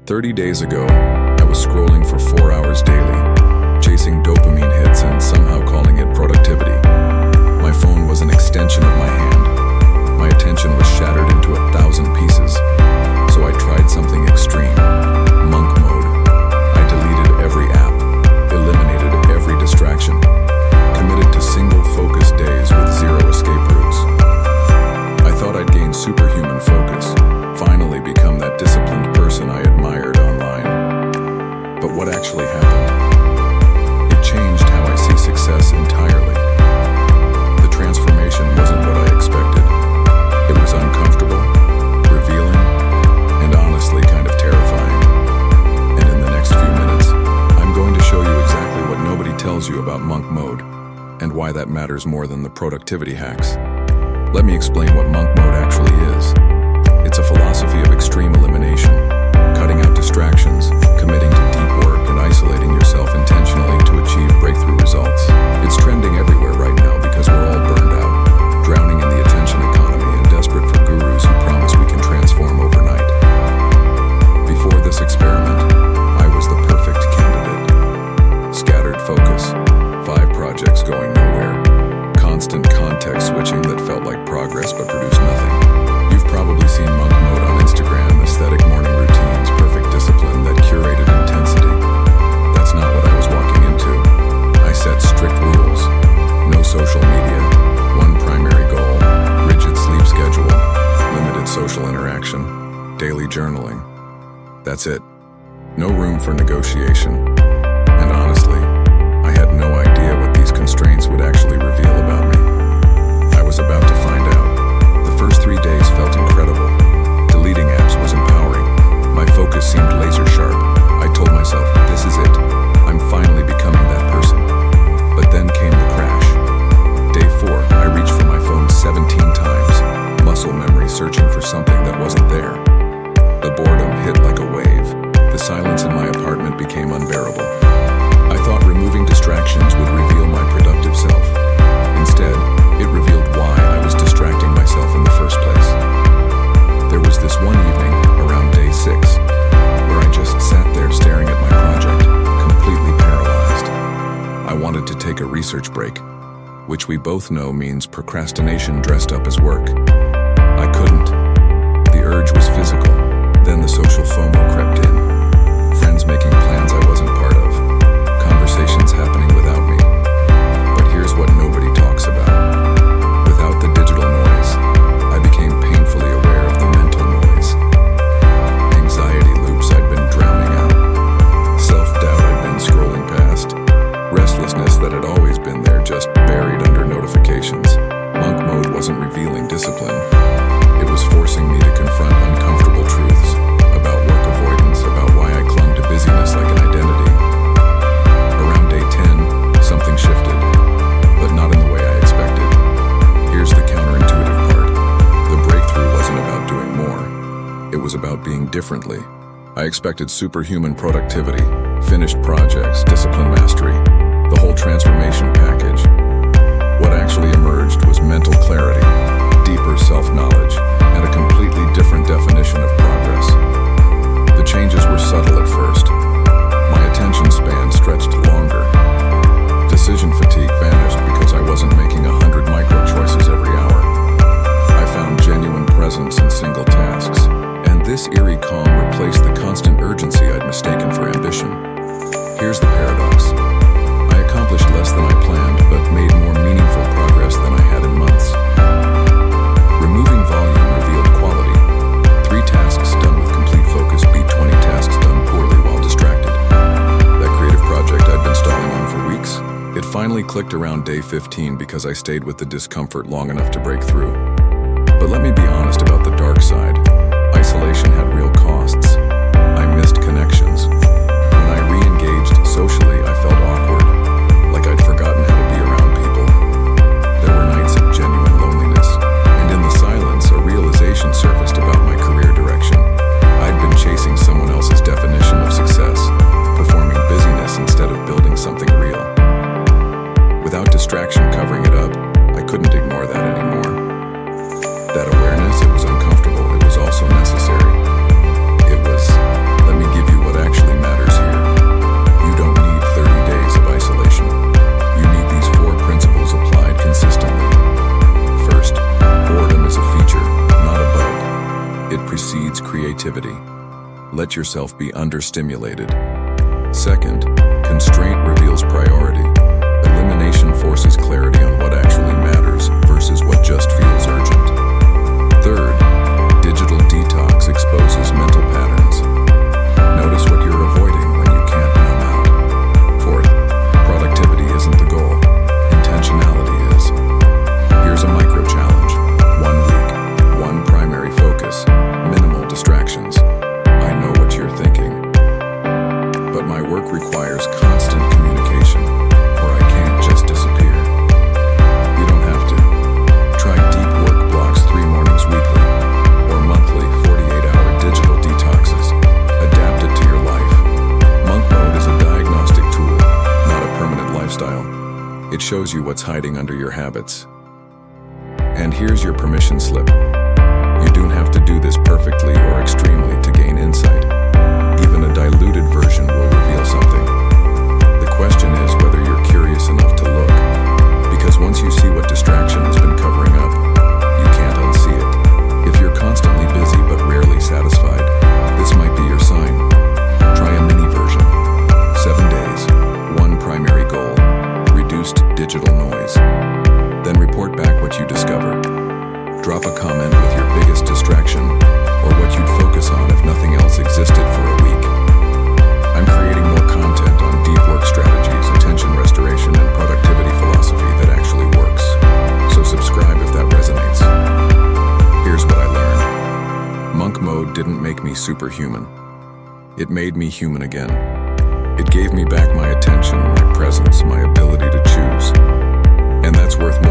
30 days ago, I was scrolling for 4 hours daily, chasing dopamine hits and somehow calling it productivity. My phone was an extension of my hand. My attention was shattered into 1,000 pieces. So I tried something extreme, monk mode. I deleted every app, eliminated every distraction, committed to single focus days with zero escape routes. I thought I'd gain superhuman focus, finally become that disciplined person I admired online. But what actually happened? It changed how I see success entirely. The transformation wasn't what I expected. It was uncomfortable, revealing, and honestly kind of terrifying. And in the next few minutes, I'm going to show you exactly what nobody tells you about monk mode and why that matters more than the productivity hacks. Let me explain what monk mode actually is. It's a philosophy of extreme elimination, cutting out distractions, committing to deep work, and isolating yourself intentionally to achieve breakthrough results. It's trending everywhere right now because we're all burned out, drowning in the attention economy and desperate for gurus who promise we can transform overnight. Before this experiment, I was the perfect candidate. Scattered focus, 5 projects going nowhere, constant context switching that felt like progress but produced nothing. You've probably seen monk mode on Instagram, aesthetic morning routines, perfect discipline, that curated intensity. That's not what I was walking into. I set strict rules. No social media, one primary goal, rigid sleep schedule, limited social interaction, daily journaling. That's it. No room for negotiation. And honestly, I had no idea what these constraints would actually reveal about me. I was about to find out. The first 3 days felt incredible. Deleting apps was empowering. My focus seemed laser sharp. I told myself, this is it. I'm finally becoming that person. But then came the crash. Day 4, I reached for my phone 17 times, muscle memory searching for something that wasn't there. The boredom hit like a wave. The silence in my apartment became unbearable. I thought removing distractions would reveal my productive self. Instead, it revealed why I was distracting myself in the first place. There was this one evening, around day 6, where I just sat there staring at my project, completely paralyzed. I wanted to take a research break, which we both know means procrastination dressed up as work. I couldn't. The urge was physical. Then the social FOMO crept in. Friends making plans I wasn't part of. Conversations happening without me. But here's what nobody talks about. Without the digital noise, I became painfully aware of the mental noise. Anxiety loops I'd been drowning out. Self-doubt I'd been scrolling past. Restlessness that had always been there, just buried under notifications. Monk mode wasn't revealing discipline. It was forcing me to confront uncomfortable truths about work avoidance, about why I clung to busyness like an identity. Around day 10, something shifted, but not in the way I expected. Here's the counterintuitive part. The breakthrough wasn't about doing more. It was about being differently. I expected superhuman productivity, finished projects, discipline mastery, the whole transformation package. What actually emerged was mental clarity, deeper self-knowledge, and a completely different definition of progress. The changes were subtle at first. My attention span stretched longer. Decision fatigue vanished because I wasn't making 100 micro choices every hour. I found genuine presence in single tasks, and this eerie calm replaced the constant urgency I'd mistaken for ambition. Here's the paradox. I accomplished less than I planned, but made more meaningful progress than I had in months. Removing volume revealed quality. 3 tasks done with complete focus beat 20 tasks done poorly while distracted. That creative project I'd been stalling on for weeks, it finally clicked around day 15 because I stayed with the discomfort long enough to break through. But let me be honest about the dark side. Isolation had real costs. I missed connections. When I re-engaged socially, I felt awkward, like I'd forgotten how to be around people. There were nights of genuine loneliness, and in the silence, a realization surfaced about my career direction. I'd been chasing someone else's definition of success, performing busyness instead of building something real. Without distraction covering it up, I couldn't ignore that anymore. That awareness, it was uncomfortable, it was also necessary. Let yourself be understimulated. Second, constraint reveals priority. Elimination forces clarity on what actually matters versus what just feels urgent. Third, digital detox exposes mental patterns. Notice what you're avoiding when you can't numb out. Fourth, productivity isn't the goal. Intentionality is. Here's a micro challenge. 1 week, one primary focus, minimal distractions. I know what you're thinking. But my work requires constant communication, or I can't just disappear. You don't have to. Try deep work blocks 3 mornings weekly, or monthly 48-hour digital detoxes. Adapt it to your life. Monk Mode is a diagnostic tool, not a permanent lifestyle. It shows you what's hiding under your habits. And here's your permission slip. You don't have to do this perfectly or extremely to gain insight. Even a diluted version will reveal something. The question is whether you're curious enough to look. Because once you see what distraction has been covering up, you can't unsee it. If you're constantly busy but rarely satisfied, this might be your sign. Try a mini version. 7 days, one primary goal, reduced digital noise. Then report back what you discover. Drop a comment with your biggest distraction, or what you'd focus on if nothing else existed for a week. I'm creating more content on deep work strategies, attention restoration, and productivity philosophy that actually works. So subscribe if that resonates. Here's what I learned. Monk Mode didn't make me superhuman. It made me human again. It gave me back my attention, my presence, my ability to choose. And that's worth more